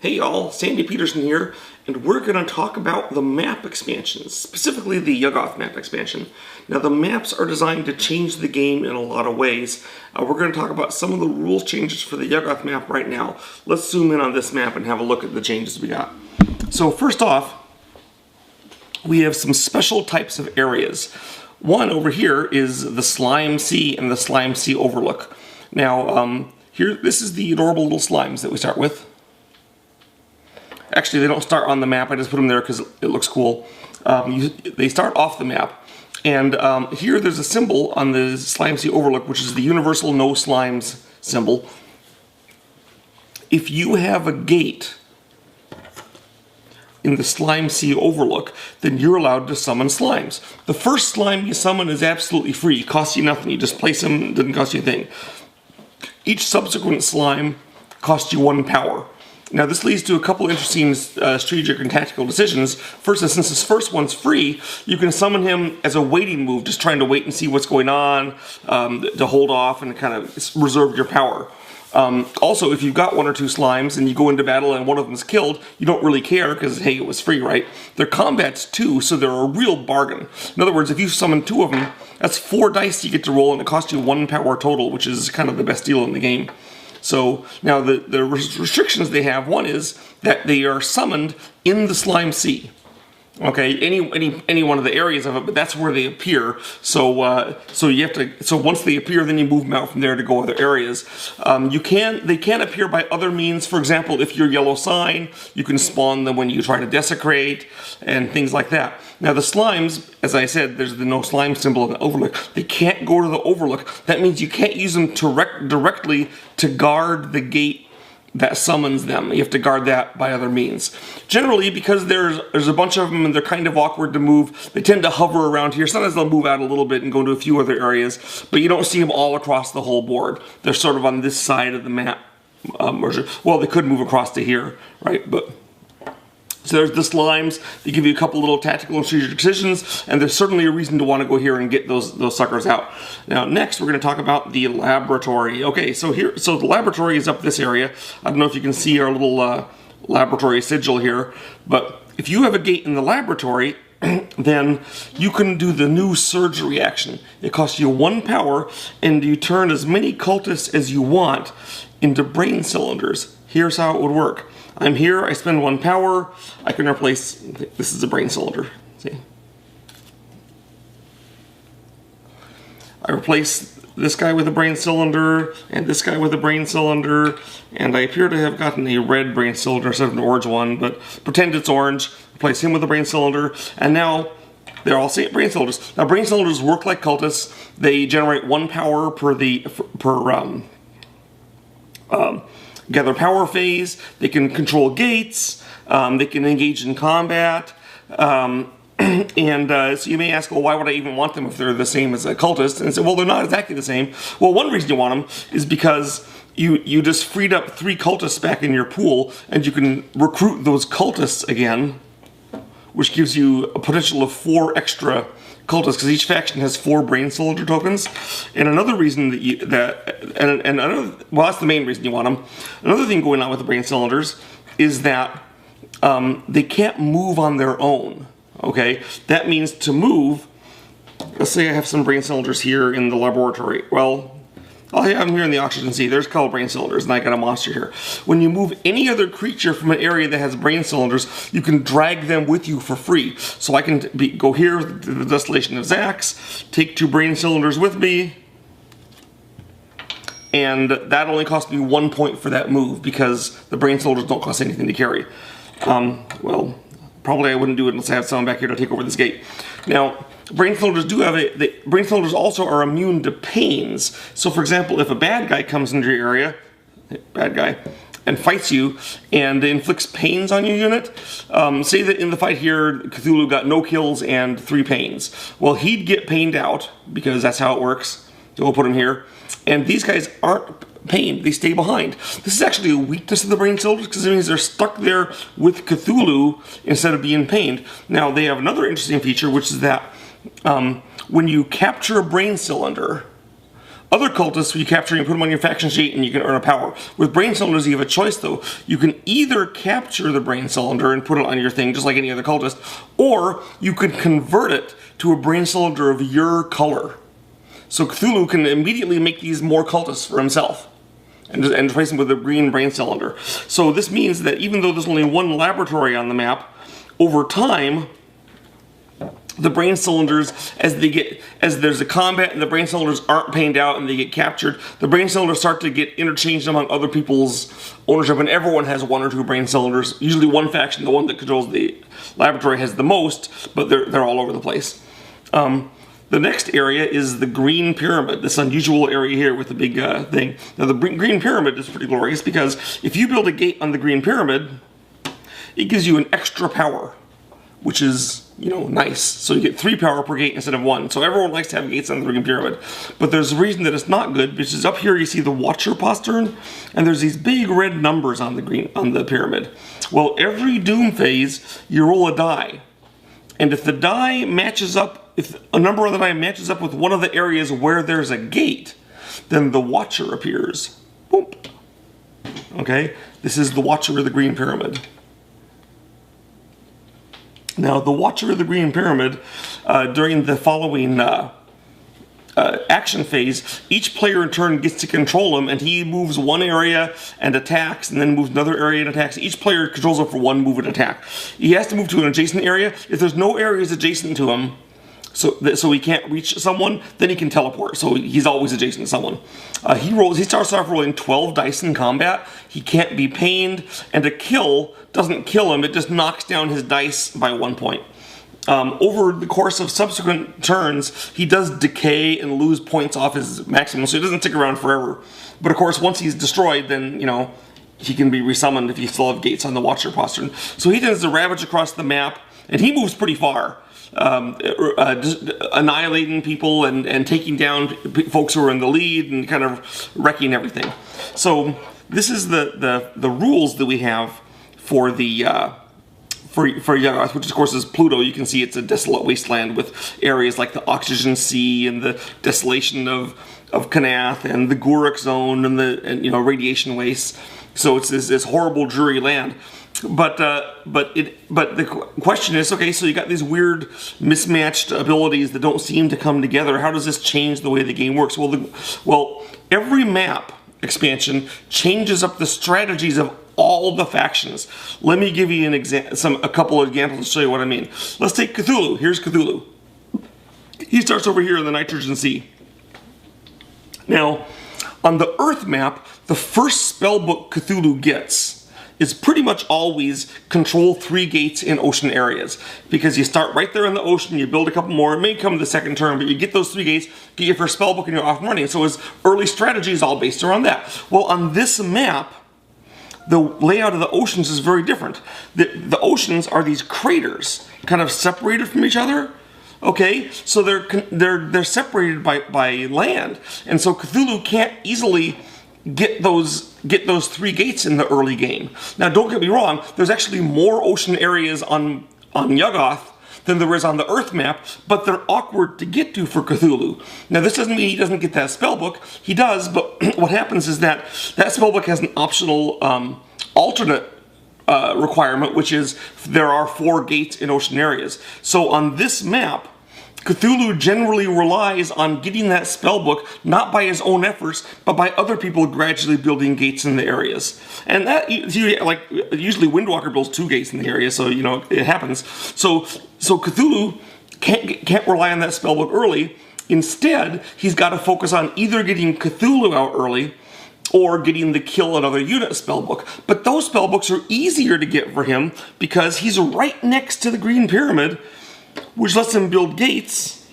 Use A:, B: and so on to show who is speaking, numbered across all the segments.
A: Hey y'all, Sandy Peterson here, and we're going to talk about the map expansions, specifically the Yuggoth map expansion. Now the maps are designed to change the game in a lot of ways. We're going to talk about some of the rules changes for the Yuggoth map right now. Let's zoom in on this map and have a look at the changes we got. So first off, we have some special types of areas. One over here is the Slime Sea and the Slime Sea Overlook. Now here, this is the adorable little slimes that we start with. Actually, they don't start on the map. I just put them there because it looks cool. They start off the map. And here there's a symbol on the Slime Sea Overlook, which is the universal no slimes symbol. If you have a gate in the Slime Sea Overlook, then you're allowed to summon slimes. The first slime you summon is absolutely free. It costs you nothing. You just place them, it doesn't cost you a thing. Each subsequent slime costs you 1 power. Now this leads to a couple interesting strategic and tactical decisions. First, since this first one's free, you can summon him as a waiting move, just trying to wait and see what's going on, to hold off and kind of reserve your power. Also, if you've got 1 or 2 slimes and you go into battle and one of them's killed, you don't really care because, hey, it was free, right? They're combats too, so they're a real bargain. In other words, if you summon 2 of them, that's 4 dice you get to roll and it costs you 1 power total, which is kind of the best deal in the game. So now the restrictions they have, one is that they are summoned in the Slime Sea. Okay, any one of the areas of it, but that's where they appear. So you have to. So once they appear, then you move them out from there to go other areas. They can appear by other means. For example, if you're yellow sign, you can spawn them when you try to desecrate and things like that. Now the slimes, as I said, there's the no slime symbol in the overlook. They can't go to the overlook. That means you can't use them directly to guard the gate that summons them. You have to guard that by other means. Generally, because there's a bunch of them and they're kind of awkward to move, they tend to hover around here. Sometimes they'll move out a little bit and go to a few other areas, but you don't see them all across the whole board. They're sort of on this side of the map. Well, they could move across to here, right? So there's the slimes. They give you a couple little tactical and strategic decisions, and there's certainly a reason to want to go here and get those suckers out. Now, next we're going to talk about the laboratory. Okay, so the laboratory is up this area. I don't know if you can see our little laboratory sigil here, but if you have a gate in the laboratory, then you can do the new surge reaction. It costs you 1 power, and you turn as many cultists as you want into brain cylinders. Here's how it would work. I'm here, I spend 1 power, I can replace, this is a brain cylinder, see? I replace this guy with a brain cylinder, and this guy with a brain cylinder, and I appear to have gotten a red brain cylinder instead of an orange one, but pretend it's orange, replace him with a brain cylinder, and now they're all brain cylinders. Now brain cylinders work like cultists. They generate 1 power per gather power phase. They can control gates. They can engage in combat. So you may ask, well, why would I even want them if they're the same as a cultist? And say, well, they're not exactly the same. Well, one reason you want them is because you just freed up 3 cultists back in your pool, and you can recruit those cultists again, which gives you a potential of 4 extra cultists, because each faction has 4 brain cylinder tokens. And another reason well, that's the main reason you want them. Another thing going on with the brain cylinders is that they can't move on their own. Okay, that means to move. Let's say I have some brain cylinders here in the laboratory. Well, I'll have them here in the oxygen sea. There's called brain cylinders, and I got a monster here. When you move any other creature from an area that has brain cylinders, you can drag them with you for free. So I can go here to the Desolation of Zax, take 2 brain cylinders with me, and that only cost me 1 point for that move because the brain cylinders don't cost anything to carry. Well, probably I wouldn't do it unless I have someone back here to take over this gate. Now, brain cylinders do have brain cylinders also are immune to pains. So for example, if a bad guy comes into your area, and fights you and inflicts pains on your unit, say that in the fight here, Cthulhu got no kills and 3 pains. Well, he'd get pained out because that's how it works. So we'll put him here. And these guys aren't pained, they stay behind. This is actually a weakness of the brain cylinders because it means they're stuck there with Cthulhu instead of being pained. Now, they have another interesting feature, which is that when you capture a brain cylinder, Other cultists, you capture and put them on your faction sheet and you can earn a power. With brain cylinders, you have a choice though. You can either capture the brain cylinder and put it on your thing just like any other cultist, or you can convert it to a brain cylinder of your color. So Cthulhu can immediately make these more cultists for himself and replace them with a green brain cylinder. So this means that even though there's only one laboratory on the map, over time, the brain cylinders, as there's a combat and the brain cylinders aren't panned out and they get captured, the brain cylinders start to get interchanged among other people's ownership, and everyone has one or two brain cylinders. Usually one faction, the one that controls the laboratory, has the most, but they're all over the place. The next area is the Green Pyramid, this unusual area here with the big thing. Now the Green Pyramid is pretty glorious because if you build a gate on the Green Pyramid, it gives you an extra power, which is, you know, nice. So you get 3 power per gate instead of 1. So everyone likes to have gates on the Green Pyramid. But there's a reason that it's not good, which is up here you see the Watcher postern, and there's these big red numbers on the pyramid. Well, every Doom phase, you roll a die. And if the die matches up, if a number on the die matches up with one of the areas where there's a gate, then the Watcher appears. Boom. Okay? This is the Watcher of the Green Pyramid. Now, the Watcher of the Green Pyramid, during the following action phase, each player in turn gets to control him, and he moves one area and attacks, and then moves another area and attacks. Each player controls him for one move and attack. He has to move to an adjacent area. If there's no areas adjacent to him, so he can't reach someone, then he can teleport. So he's always adjacent to someone. He starts off rolling 12 dice in combat. He can't be pained, and a kill doesn't kill him. It just knocks down his dice by 1 point. Over the course of subsequent turns, he does decay and lose points off his maximum, so he doesn't stick around forever. But of course, once he's destroyed, then, you know, he can be resummoned if you still have gates on the Watcher postern. So he tends to ravage across the map, and he moves pretty far. Just annihilating people and taking down folks who are in the lead and kind of wrecking everything. So this is the rules that we have for the for Yuggoth, which of course is Pluto. You can see it's a desolate wasteland with areas like the Oxygen Sea and the desolation of Kanath and the Guruk Zone and you know, radiation wastes. So it's this horrible, dreary land. But the question is, okay, so you got these weird mismatched abilities that don't seem to come together. How does this change the way the game works? Well, every map expansion changes up the strategies of all the factions. Let me give you a couple of examples to show you what I mean. Let's take Cthulhu. Here's Cthulhu. He starts over here in the Nitrogen Sea. Now, on the Earth map, the first spellbook Cthulhu gets is pretty much always control 3 gates in ocean areas. Because you start right there in the ocean, you build a couple more, it may come the second turn, but you get those 3 gates, get your first spellbook, and you're off and running. So his early strategy is all based around that. Well, on this map, the layout of the oceans is very different. The oceans are these craters, kind of separated from each other. Okay, so they're separated by land, and so Cthulhu can't easily get those 3 gates in the early game. Now, don't get me wrong. There's actually more ocean areas on Yuggoth than there is on the Earth map, but they're awkward to get to for Cthulhu. Now, this doesn't mean he doesn't get that spellbook. He does, but what happens is that spellbook has an optional alternate requirement, which is there are 4 gates in ocean areas. So on this map, Cthulhu generally relies on getting that spellbook not by his own efforts, but by other people gradually building gates in the areas. And that, like, usually Windwalker builds 2 gates in the area, so, you know, it happens. So Cthulhu can't rely on that spellbook early. Instead, he's got to focus on either getting Cthulhu out early or getting the kill another unit spellbook. But those spellbooks are easier to get for him because he's right next to the Green Pyramid, which lets him build gates,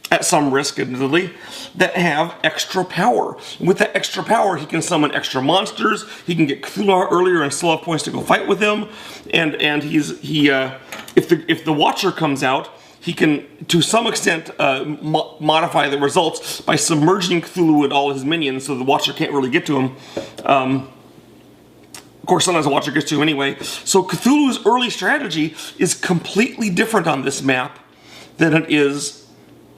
A: at some risk admittedly, that have extra power. And with that extra power, he can summon extra monsters, he can get Cthulhu out earlier and still have points to go fight with him, and if the Watcher comes out, he can, to some extent, modify the results by submerging Cthulhu and all his minions, so the Watcher can't really get to him. Of course, sometimes the Watcher gets to him anyway. So Cthulhu's early strategy is completely different on this map than it is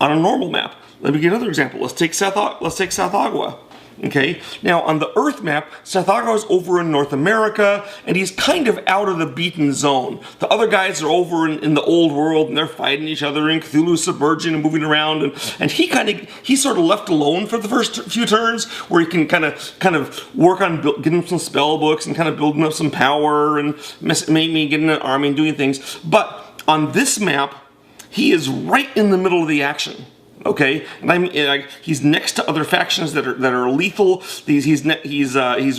A: on a normal map. Let me give another example. Let's take South Agua. Okay, now on the Earth map, South Agua is over in North America, and he's kind of out of the beaten zone. The other guys are over in the old world, and they're fighting each other in Cthulhu Submerging and moving around, and he's sort of left alone for the first few turns, where he can kind of work on getting some spell books and kind of building up some power and maybe getting an army and doing things. But on this map, he is right in the middle of the action. Okay, and I mean, he's next to other factions that are lethal. He's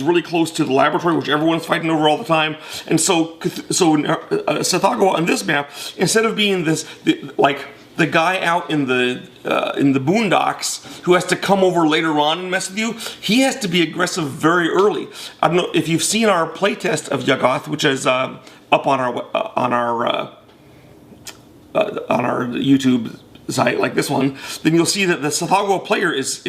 A: really close to the laboratory, which everyone's fighting over all the time. And so South Agua on this map, instead of being the guy out in the boondocks who has to come over later on and mess with you, he has to be aggressive very early. I don't know if you've seen our playtest of Yuggoth, which is up on our YouTube site like this one, then you'll see that the South Agua player is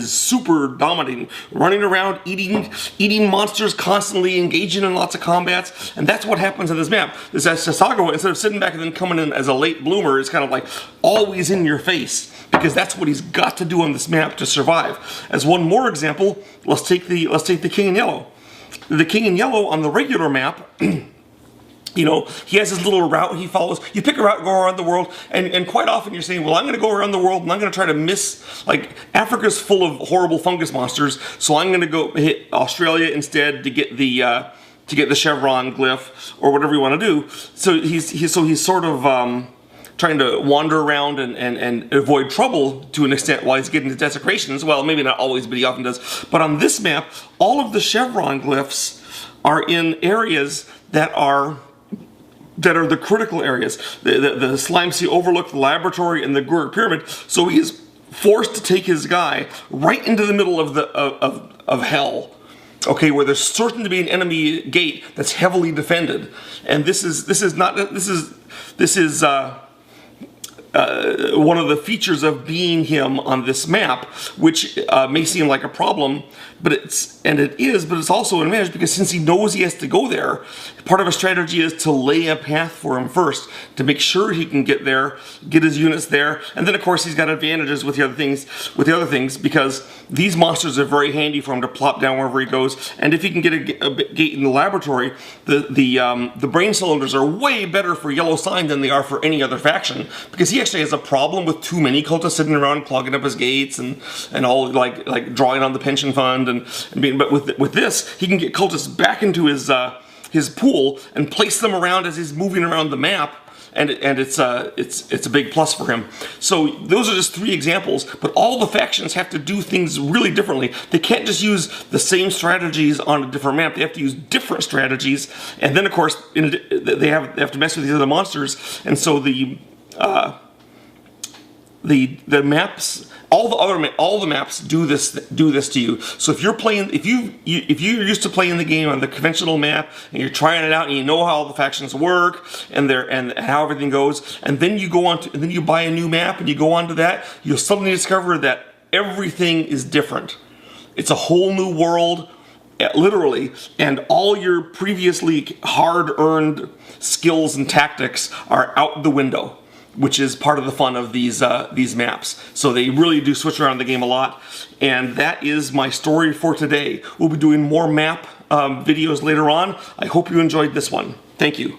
A: super dominating, running around, eating monsters constantly, engaging in lots of combats, and that's what happens in this map. This South Agua, instead of sitting back and then coming in as a late bloomer, is kind of like always in your face, because that's what he's got to do on this map to survive. As one more example, let's take the King in Yellow. The King in Yellow on the regular map. You know, he has his little route he follows. You pick a route, go around the world, and quite often you're saying, well, I'm going to go around the world and I'm going to try to miss, like, Africa's full of horrible fungus monsters, so I'm going to go hit Australia instead to get the chevron glyph, or whatever you want to do. So he's sort of trying to wander around and avoid trouble to an extent while he's getting to desecrations. Well, maybe not always, but he often does. But on this map, all of the chevron glyphs are in areas that are the critical areas. The Slime Sea Overlook, the laboratory, and the Gurg Pyramid. So he is forced to take his guy right into the middle of hell. Okay, where there's certain to be an enemy gate that's heavily defended, and this is one of the features of being him on this map, which may seem like a problem, but it is, but it's also an advantage, because since he knows he has to go there, part of a strategy is to lay a path for him first, to make sure he can get there, get his units there, and then of course he's got advantages with the other things, because these monsters are very handy for him to plop down wherever he goes, and if he can get a gate in the laboratory, the brain cylinders are way better for Yellow Sign than they are for any other faction, because he actually has a problem with too many cultists sitting around clogging up his gates and all like drawing on the pension fund but with this, he can get cultists back into his pool and place them around as he's moving around the map, and it's a big plus for him. So those are just 3 examples, but all the factions have to do things really differently. They can't just use the same strategies on a different map. They have to use different strategies, and then of course they have to mess with these other monsters, and so the maps, all the maps do this to you. So if you're playing, if you're used to playing the game on the conventional map, and you're trying it out, and you know how all the factions work and how everything goes, and then you go on to, and then you buy a new map and you go onto that, you'll suddenly discover that everything is different. It's a whole new world, literally, and all your previously hard-earned skills and tactics are out the window, which is part of the fun of these maps. So they really do switch around the game a lot. And that is my story for today. We'll be doing more map videos later on. I hope you enjoyed this one. Thank you.